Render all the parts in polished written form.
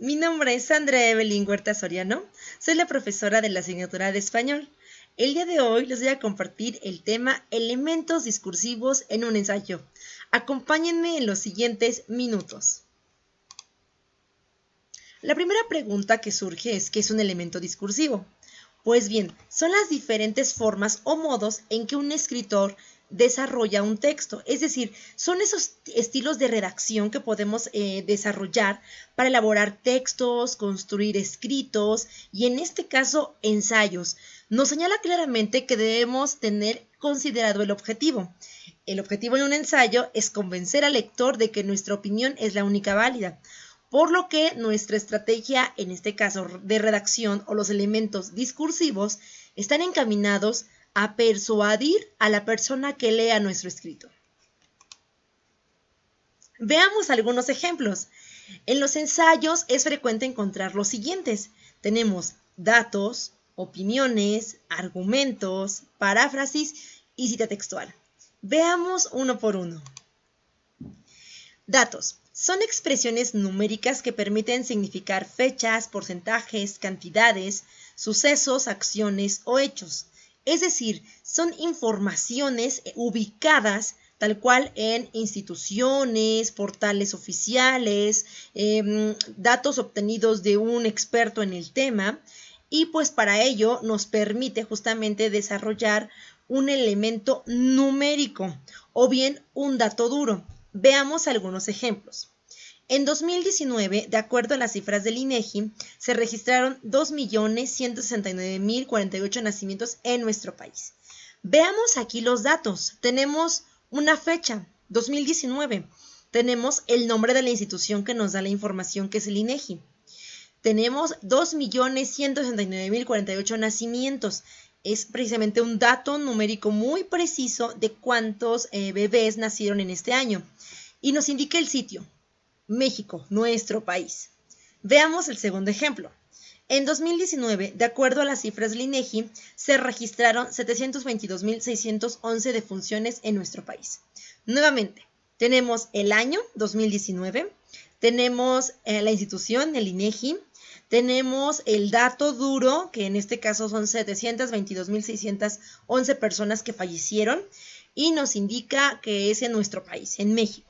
Mi nombre es Andrea Evelyn Huerta Soriano, soy la profesora de la asignatura de español. El día de hoy les voy a compartir el tema elementos discursivos en un ensayo. Acompáñenme en los siguientes minutos. La primera pregunta que surge es ¿qué es un elemento discursivo? Pues bien, son las diferentes formas o modos en que un escritor desarrolla un texto, es decir, son esos estilos de redacción que podemos desarrollar para elaborar textos, construir escritos y en este caso ensayos. Nos señala claramente que debemos tener considerado el objetivo. El objetivo de un ensayo es convencer al lector de que nuestra opinión es la única válida. Por lo que nuestra estrategia, en este caso de redacción o los elementos discursivos, están encaminados a persuadir a la persona que lea nuestro escrito. Veamos algunos ejemplos. En los ensayos es frecuente encontrar los siguientes. Tenemos datos, opiniones, argumentos, paráfrasis y cita textual. Veamos uno por uno. Datos. Son expresiones numéricas que permiten significar fechas, porcentajes, cantidades, sucesos, acciones o hechos. Es decir, son informaciones ubicadas tal cual en instituciones, portales oficiales, datos obtenidos de un experto en el tema y pues para ello nos permite justamente desarrollar un elemento numérico o bien un dato duro. Veamos algunos ejemplos. En 2019, de acuerdo a las cifras del INEGI, se registraron 2.169.048 nacimientos en nuestro país. Veamos aquí los datos. Tenemos una fecha, 2019. Tenemos el nombre de la institución que nos da la información, que es el INEGI. Tenemos 2.169.048 nacimientos. Es precisamente un dato numérico muy preciso de cuántos bebés nacieron en este año. Y nos indica el sitio, México, nuestro país. Veamos el segundo ejemplo. En 2019, de acuerdo a las cifras del INEGI, se registraron 722.611 defunciones en nuestro país. Nuevamente, tenemos el año 2019, tenemos la institución, el INEGI, tenemos el dato duro, que en este caso son 722.611 personas que fallecieron, y nos indica que es en nuestro país, en México.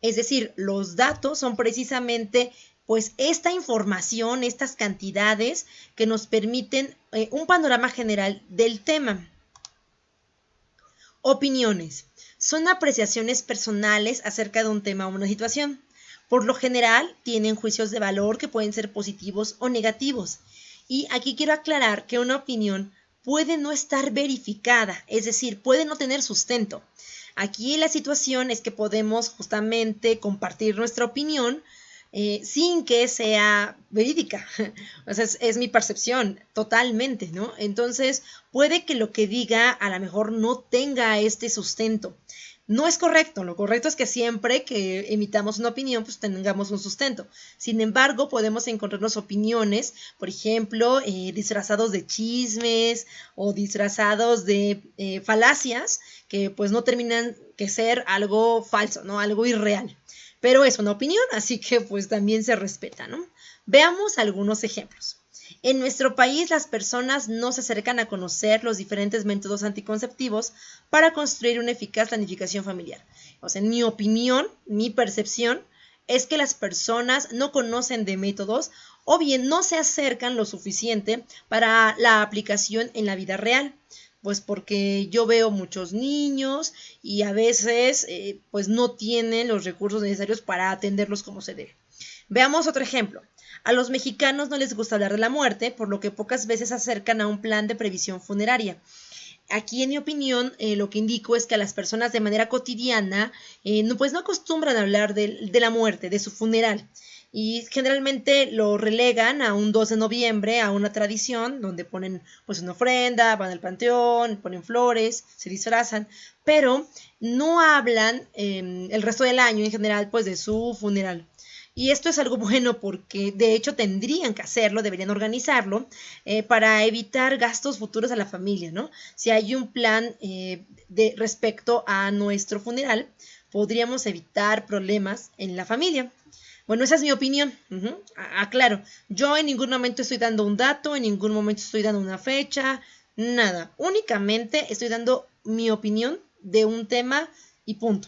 Es decir, los datos son precisamente pues esta información, estas cantidades que nos permiten un panorama general del tema. Opiniones. Son apreciaciones personales acerca de un tema o una situación. Por lo general, tienen juicios de valor que pueden ser positivos o negativos. Y aquí quiero aclarar que una opinión puede no estar verificada, es decir, puede no tener sustento. Aquí la situación es que podemos justamente compartir nuestra opinión sin que sea verídica. O sea, es mi percepción totalmente, ¿no? Entonces, puede que lo que diga a lo mejor no tenga este sustento. No es correcto, lo correcto es que siempre que emitamos una opinión, pues tengamos un sustento. Sin embargo, podemos encontrarnos opiniones, por ejemplo, disfrazados de chismes o disfrazados de falacias que pues no terminan que ser algo falso, ¿no? Algo irreal. Pero es una opinión, así que pues también se respeta, ¿no? Veamos algunos ejemplos. En nuestro país las personas no se acercan a conocer los diferentes métodos anticonceptivos para construir una eficaz planificación familiar. O sea, en mi opinión, mi percepción es que las personas no conocen de métodos o bien no se acercan lo suficiente para la aplicación en la vida real. Pues porque yo veo muchos niños y a veces pues no tienen los recursos necesarios para atenderlos como se debe. Veamos otro ejemplo. A los mexicanos no les gusta hablar de la muerte, por lo que pocas veces se acercan a un plan de previsión funeraria. Aquí, en mi opinión, lo que indico es que a las personas de manera cotidiana pues no acostumbran a hablar de la muerte, de su funeral. Y generalmente lo relegan a un 2 de noviembre, a una tradición donde ponen pues una ofrenda, van al panteón, ponen flores, se disfrazan, pero no hablan el resto del año en general pues de su funeral. Y esto es algo bueno porque de hecho tendrían que hacerlo, deberían organizarlo para evitar gastos futuros a la familia, ¿no? Si hay un plan de respecto a nuestro funeral, podríamos evitar problemas en la familia. Bueno, esa es mi opinión. Aclaro, yo en ningún momento estoy dando un dato, en ningún momento estoy dando una fecha, nada. Únicamente estoy dando mi opinión de un tema y punto.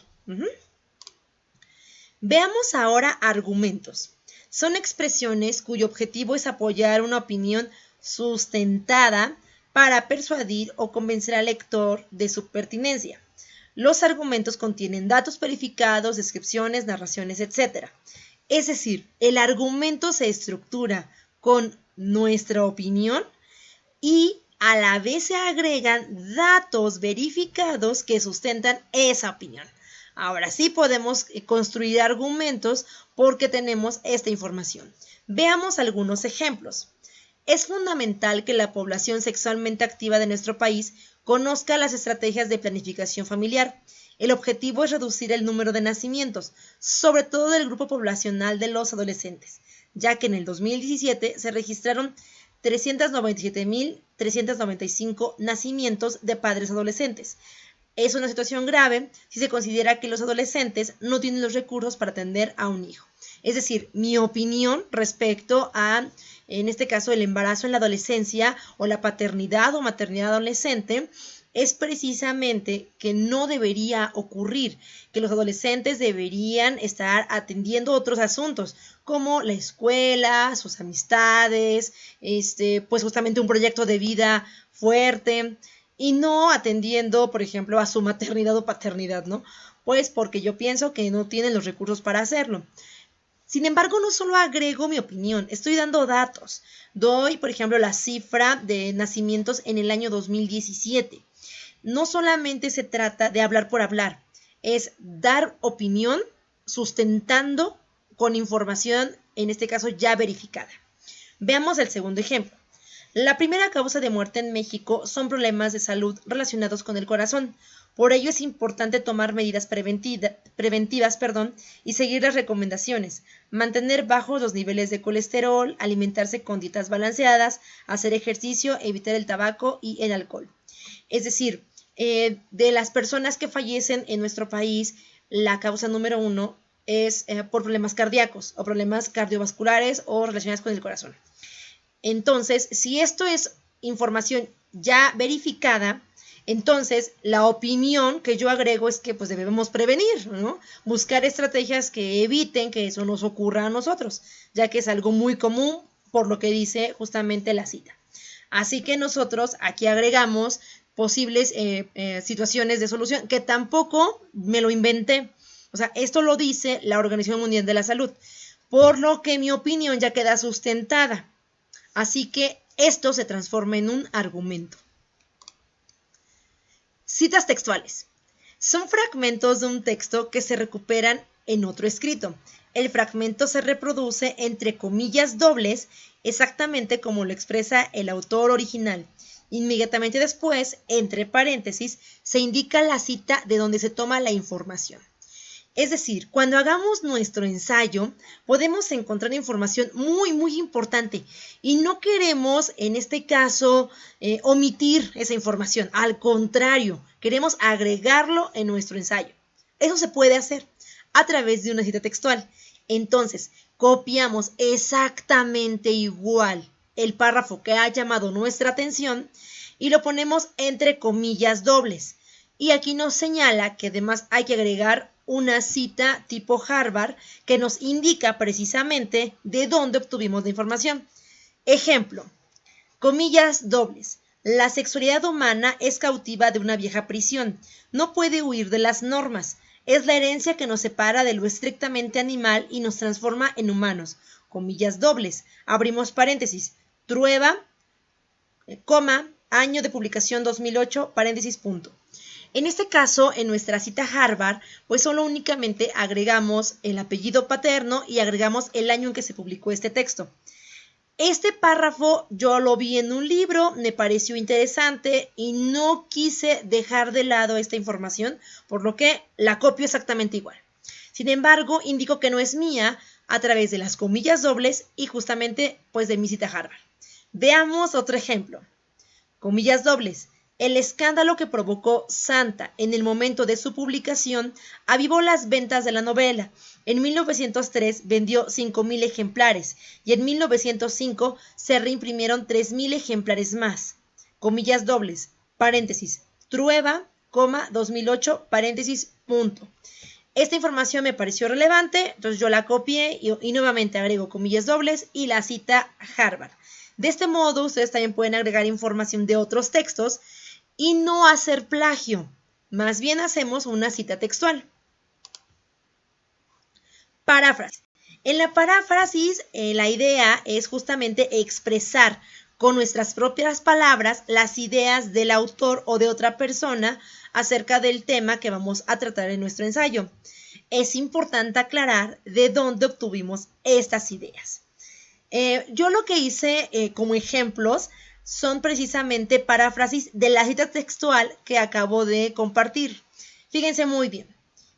Veamos ahora argumentos. Son expresiones cuyo objetivo es apoyar una opinión sustentada para persuadir o convencer al lector de su pertinencia. Los argumentos contienen datos verificados, descripciones, narraciones, etc. Es decir, el argumento se estructura con nuestra opinión y a la vez se agregan datos verificados que sustentan esa opinión. Ahora sí podemos construir argumentos porque tenemos esta información. Veamos algunos ejemplos. Es fundamental que la población sexualmente activa de nuestro país conozca las estrategias de planificación familiar. El objetivo es reducir el número de nacimientos, sobre todo del grupo poblacional de los adolescentes, ya que en el 2017 se registraron 397.395 nacimientos de padres adolescentes. Es una situación grave si se considera que los adolescentes no tienen los recursos para atender a un hijo. Es decir, mi opinión respecto a, en este caso, el embarazo en la adolescencia o la paternidad o maternidad adolescente, es precisamente que no debería ocurrir, que los adolescentes deberían estar atendiendo otros asuntos, como la escuela, sus amistades, pues justamente un proyecto de vida fuerte, y no atendiendo, por ejemplo, a su maternidad o paternidad, ¿no? Pues porque yo pienso que no tienen los recursos para hacerlo. Sin embargo, no solo agrego mi opinión, estoy dando datos. Doy, por ejemplo, la cifra de nacimientos en el año 2017. No solamente se trata de hablar por hablar, es dar opinión sustentando con información, en este caso ya verificada. Veamos el segundo ejemplo. La primera causa de muerte en México son problemas de salud relacionados con el corazón. Por ello es importante tomar medidas preventivas y seguir las recomendaciones, mantener bajos los niveles de colesterol, alimentarse con dietas balanceadas, hacer ejercicio, evitar el tabaco y el alcohol. Es decir, de las personas que fallecen en nuestro país, la causa número 1 es por problemas cardíacos o problemas cardiovasculares o relacionados con el corazón. Entonces, si esto es información ya verificada, entonces la opinión que yo agrego es que pues debemos prevenir, ¿no? Buscar estrategias que eviten que eso nos ocurra a nosotros, ya que es algo muy común por lo que dice justamente la cita. Así que nosotros aquí agregamos posibles situaciones de solución, que tampoco me lo inventé. O sea, esto lo dice la Organización Mundial de la Salud, por lo que mi opinión ya queda sustentada. Así que esto se transforma en un argumento. Citas textuales. Son fragmentos de un texto que se recuperan en otro escrito. El fragmento se reproduce entre comillas dobles, exactamente como lo expresa el autor original. Inmediatamente después, entre paréntesis, se indica la cita de donde se toma la información. Es decir, cuando hagamos nuestro ensayo, podemos encontrar información muy importante y no queremos, en este caso, omitir esa información. Al contrario, queremos agregarlo en nuestro ensayo. Eso se puede hacer a través de una cita textual. Entonces, copiamos exactamente igual el párrafo que ha llamado nuestra atención y lo ponemos entre comillas dobles. Y aquí nos señala que además hay que agregar una cita tipo Harvard que nos indica precisamente de dónde obtuvimos la información. Ejemplo, comillas dobles. La sexualidad humana es cautiva de una vieja prisión. No puede huir de las normas. Es la herencia que nos separa de lo estrictamente animal y nos transforma en humanos. Comillas dobles. Abrimos paréntesis. Trueba, coma, año de publicación 2008, paréntesis, punto. En este caso, en nuestra cita Harvard, pues solo únicamente agregamos el apellido paterno y agregamos el año en que se publicó este texto. Este párrafo yo lo vi en un libro, me pareció interesante y no quise dejar de lado esta información, por lo que la copio exactamente igual. Sin embargo, indico que no es mía a través de las comillas dobles y justamente pues de mi cita Harvard. Veamos otro ejemplo. Comillas dobles. El escándalo que provocó Santa en el momento de su publicación avivó las ventas de la novela En 1903 vendió 5.000 ejemplares y en 1905 se reimprimieron 3.000 ejemplares más. Comillas dobles, paréntesis, Trueba, 2008, paréntesis, punto. Esta información me pareció relevante, entonces yo la copié y nuevamente agrego comillas dobles y la cita Harvard. De este modo, ustedes también pueden agregar información de otros textos y no hacer plagio. Más bien hacemos una cita textual. Paráfrasis. En la paráfrasis, la idea es justamente expresar con nuestras propias palabras las ideas del autor o de otra persona acerca del tema que vamos a tratar en nuestro ensayo. Es importante aclarar de dónde obtuvimos estas ideas. Yo lo que hice como ejemplos son precisamente paráfrasis de la cita textual que acabo de compartir. Fíjense muy bien.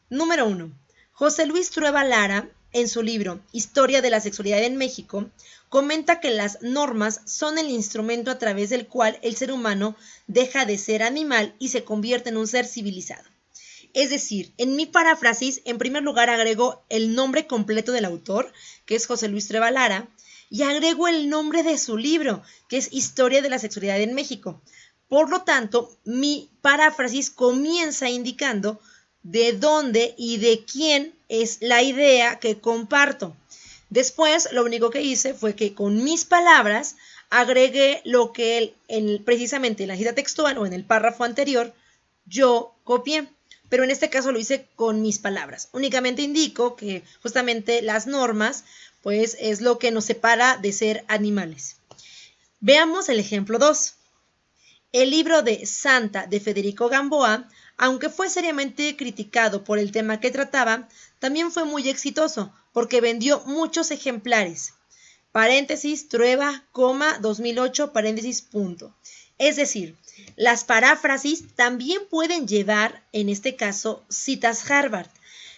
Número 1. José Luis Trueba Lara, en su libro Historia de la Sexualidad en México, comenta que las normas son el instrumento a través del cual el ser humano deja de ser animal y se convierte en un ser civilizado. Es decir, en mi paráfrasis, en primer lugar agrego el nombre completo del autor, que es José Luis Trueba Lara, y agrego el nombre de su libro, que es Historia de la Sexualidad en México. Por lo tanto, mi paráfrasis comienza indicando de dónde y de quién es la idea que comparto. Después, lo único que hice fue que con mis palabras agregué lo que precisamente en la cita textual o en el párrafo anterior yo copié. Pero en este caso lo hice con mis palabras. Únicamente indico que justamente las normas, pues es lo que nos separa de ser animales. Veamos el ejemplo 2. El libro de Santa de Federico Gamboa, aunque fue seriamente criticado por el tema que trataba, también fue muy exitoso porque vendió muchos ejemplares. Paréntesis, Trueba, 2008, paréntesis, punto. Es decir, las paráfrasis también pueden llevar, en este caso, citas Harvard.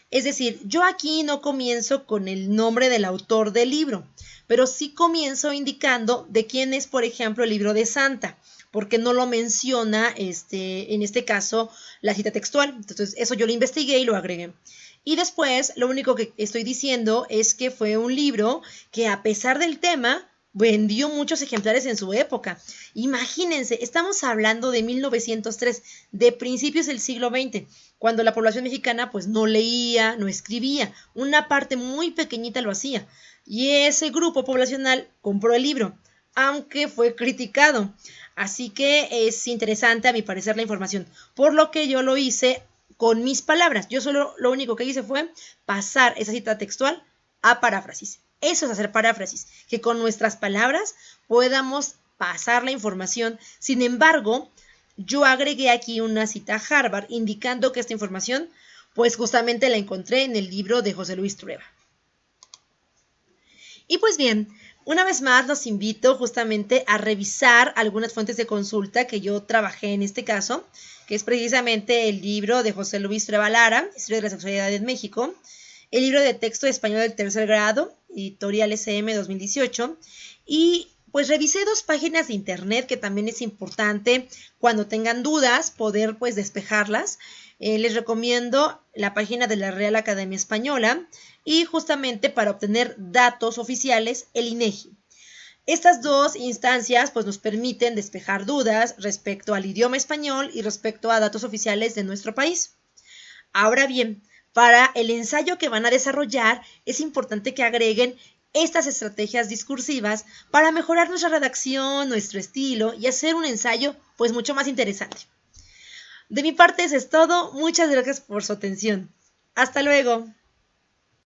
Es decir, yo aquí no comienzo con el nombre del autor del libro, pero sí comienzo indicando de quién es, por ejemplo, el libro de Santa, porque no lo menciona, en este caso, la cita textual. Entonces, eso yo lo investigué y lo agregué. Y después, lo único que estoy diciendo es que fue un libro que, a pesar del tema, vendió muchos ejemplares en su época. Imagínense, estamos hablando de 1903, de principios del siglo XX, cuando la población mexicana pues no leía, no escribía, una parte muy pequeñita lo hacía. Y ese grupo poblacional compró el libro, aunque fue criticado. Así que es interesante a mi parecer la información, por lo que yo lo hice con mis palabras. Yo solo lo único que hice fue pasar esa cita textual a paráfrasis. Eso es hacer paráfrasis, que con nuestras palabras podamos pasar la información. Sin embargo, yo agregué aquí una cita a Harvard indicando que esta información pues justamente la encontré en el libro de José Luis Trueba. Y pues bien, una vez más los invito justamente a revisar algunas fuentes de consulta que yo trabajé en este caso, que es precisamente el libro de José Luis Trueba Lara, Historia de la Sexualidad en México, el libro de texto de español del tercer grado, editorial SM 2018, y pues revisé 2 páginas de internet que también es importante cuando tengan dudas poder pues despejarlas. Les recomiendo la página de la Real Academia Española y justamente para obtener datos oficiales el INEGI. Estas 2 instancias pues nos permiten despejar dudas respecto al idioma español y respecto a datos oficiales de nuestro país. Ahora bien, para el ensayo que van a desarrollar es importante que agreguen estas estrategias discursivas para mejorar nuestra redacción, nuestro estilo y hacer un ensayo pues mucho más interesante. De mi parte eso es todo. Muchas gracias por su atención. Hasta luego.